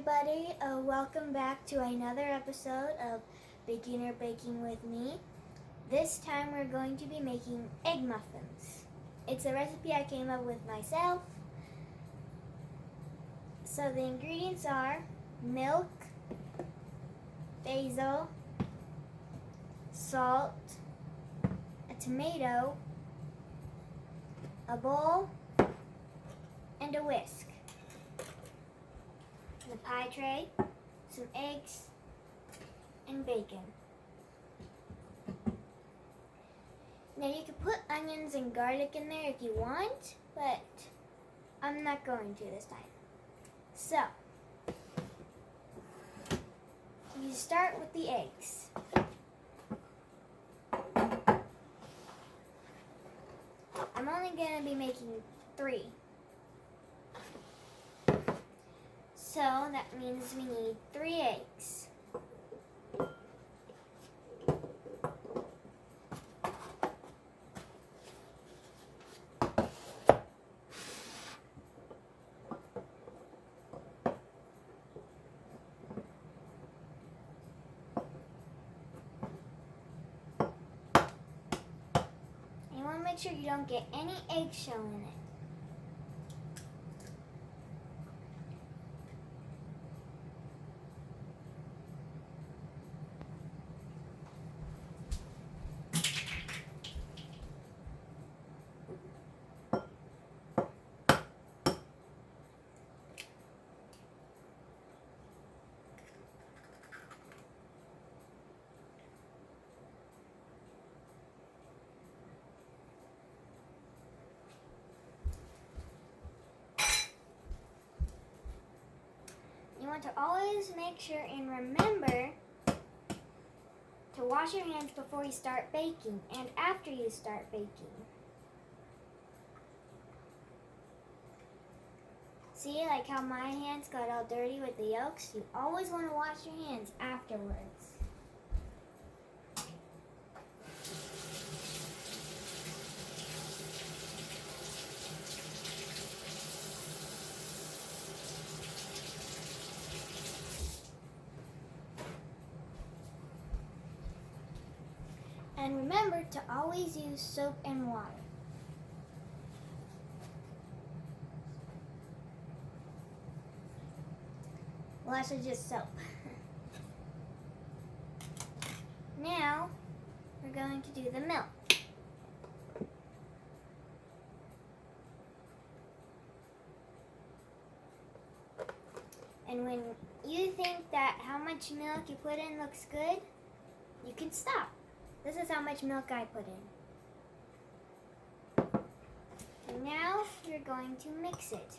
everybody. Welcome back to another episode of Beginner Baking with me. This time we're going to be making egg muffins. It's a recipe I came up with myself. So the ingredients are milk, basil, salt, a tomato, a bowl, and a whisk. The pie tray, some eggs, and bacon. Now you can put onions and garlic in there if you want, but I'm not going to this time. So, you start with the eggs. I'm only going to be making 3. So that means we need 3 eggs. And you want to make sure you don't get any eggshell in it. You want to always make sure and remember to wash your hands before you start baking and after you start baking. See, like how my hands got all dirty with the yolks? You always want to wash your hands afterwards. And remember to always use soap and water. Well, actually just soap. Now, we're going to do the milk. And when you think that how much milk you put in looks good, you can stop. This is how much milk I put in. And now you're going to mix it.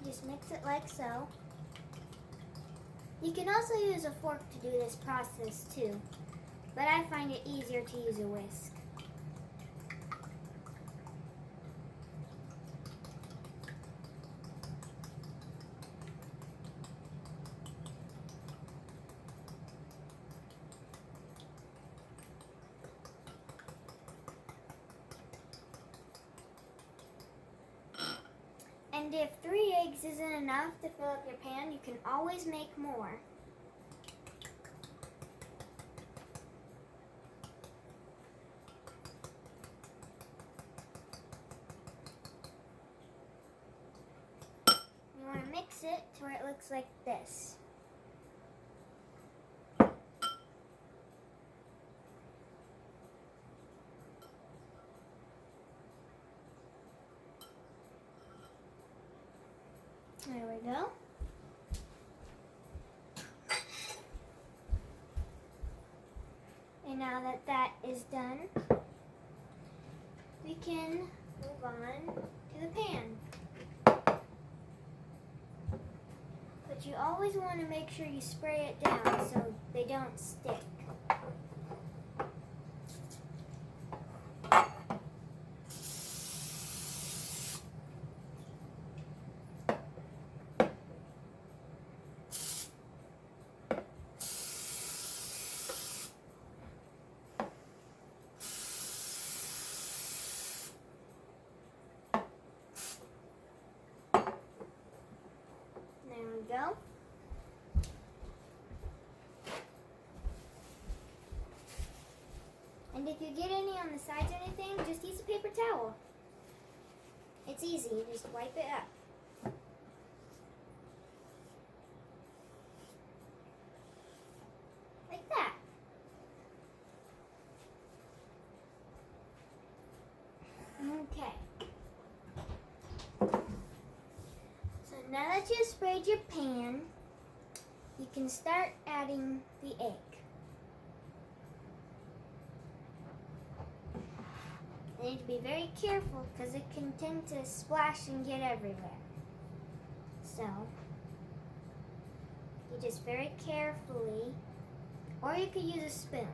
Just mix it like so. You can also use a fork to do this process too, but I find it easier to use a whisk. And if 3 eggs isn't enough to fill up your pan, you can always make more. You want to mix it to where it looks like this. There we go. And now that that is done, we can move on to the pan. Put but you always want to make sure you spray it down so they don't stick. There we go. And if you get any on the sides or anything, just use a paper towel. It's easy, you just wipe it up. Like that. Okay. So now that you've sprayed your pan, you can start adding the egg. You need to be very careful because it can tend to splash and get everywhere. So, you just very carefully, or you could use a spoon.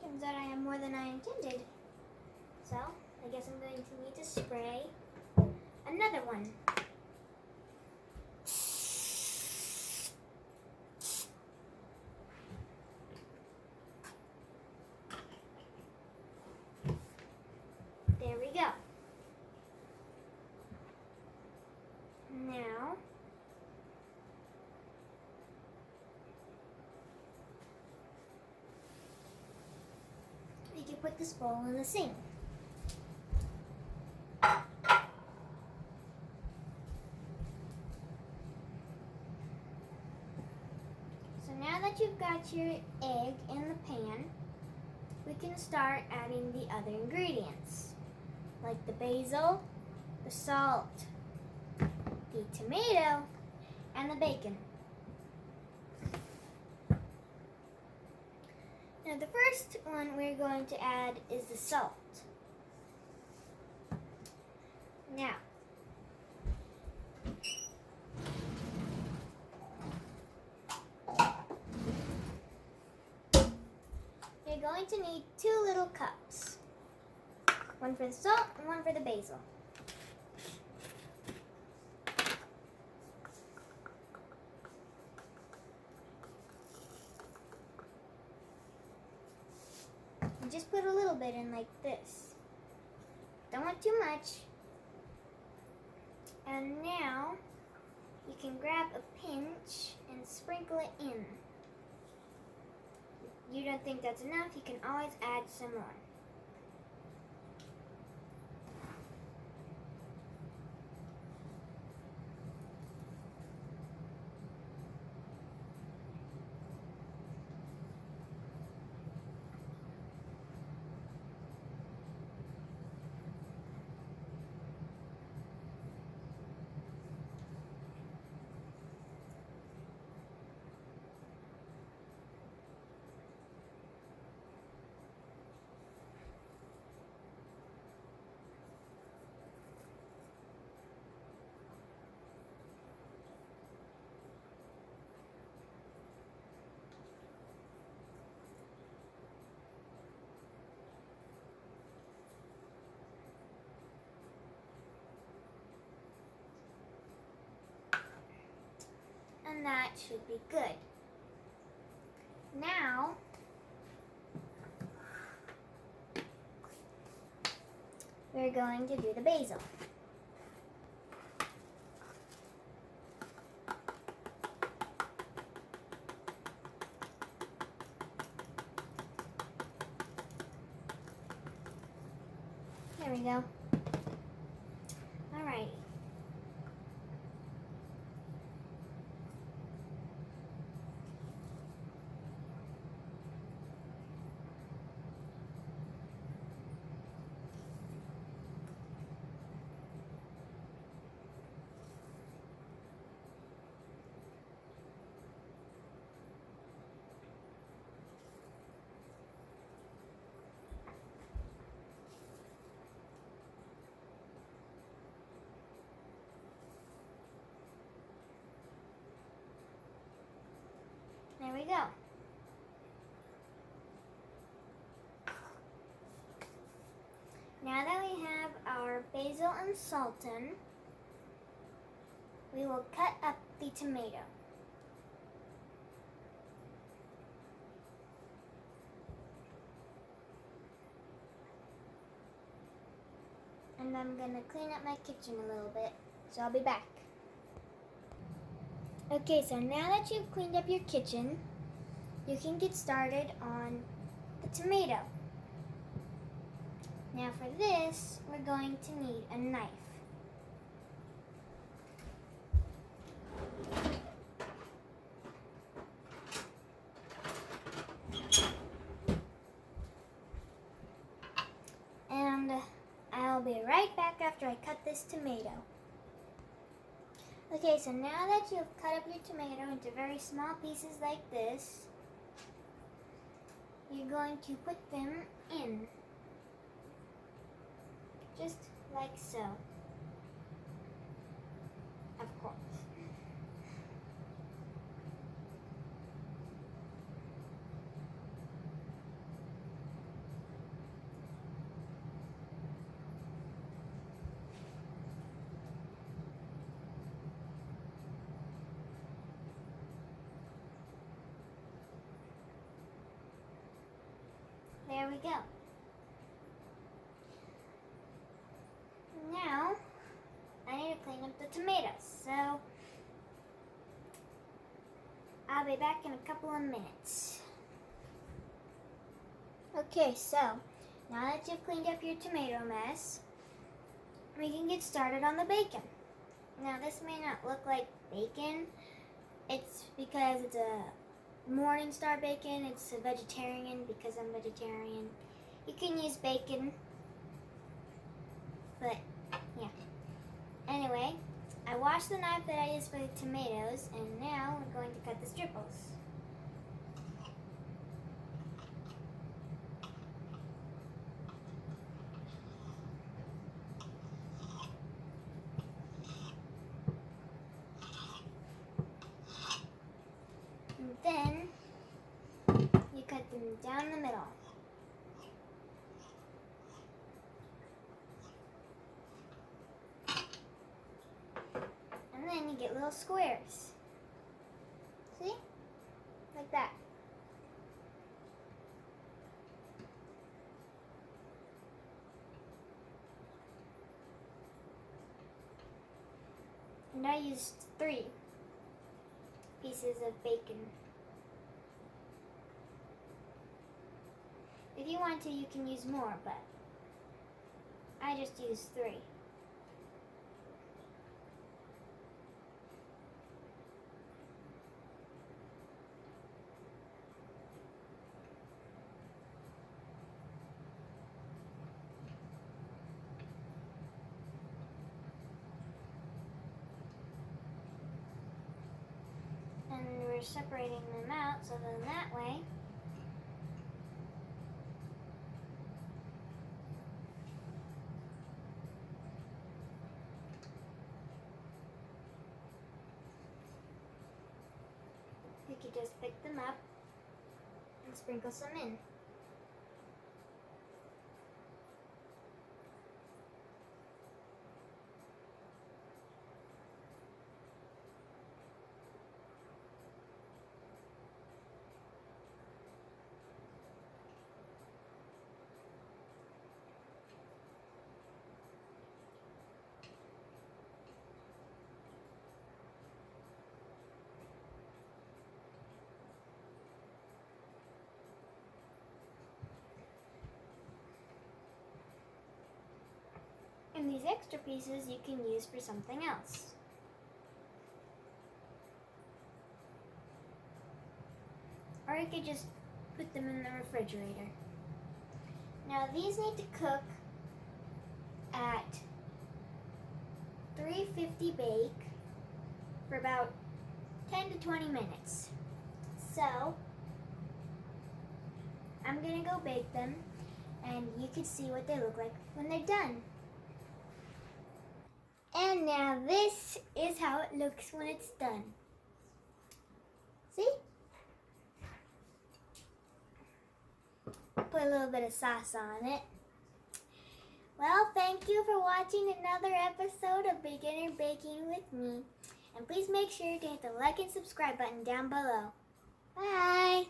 Turns out I have more than I intended. So, I guess I'm going to need to spray another one. There we go. Now, you can put this bowl in the sink. So now that you've got your egg in the pan, we can start adding the other ingredients, like the basil, the salt, the tomato, and the bacon. Now the first one we're going to add is the salt. Now, you're going to need 2 little cups. One for the salt and one for the basil. And just put a little bit in like this. Don't want too much. And now you can grab a pinch and sprinkle it in. If you don't think that's enough, you can always add some more. And that should be good. Now, we're going to do the basil. There we go. Alrighty. we go. Now that we have our basil and sultan, we will cut up the tomato. And I'm going to clean up my kitchen a little bit, so I'll be back. Okay, so now that you've cleaned up your kitchen, you can get started on the tomato. Now for this, we're going to need a knife. And I'll be right back after I cut this tomato. Okay, so now that you've cut up your tomato into very small pieces like this, you're going to put them in. Just like so. Of course. There we go. Now, I need to clean up the tomatoes, so I'll be back in a couple of minutes. Okay, so now that you've cleaned up your tomato mess, we can get started on the bacon. Now, this may not look like bacon. It's because it's a Morningstar bacon. It's a vegetarian because I'm vegetarian. You can use bacon, but yeah. Anyway, I washed the knife that I used for the tomatoes, and now we're going to cut the stripples. And then you cut them down the middle. And then you get little squares. See? Like that. And I used 3 pieces of bacon. If you want to, you can use more, but I just used 3. And we're separating them out, so then that way you could just pick them up and sprinkle some in. And these extra pieces you can use for something else. Or you could just put them in the refrigerator. Now these need to cook at 350 bake for about 10 to 20 minutes. So I'm gonna go bake them, and you can see what they look like when they're done. And now this is how it looks when it's done. See? Put a little bit of sauce on it. Well, thank you for watching another episode of Beginner Baking with me. And please make sure to hit the like and subscribe button down below. Bye!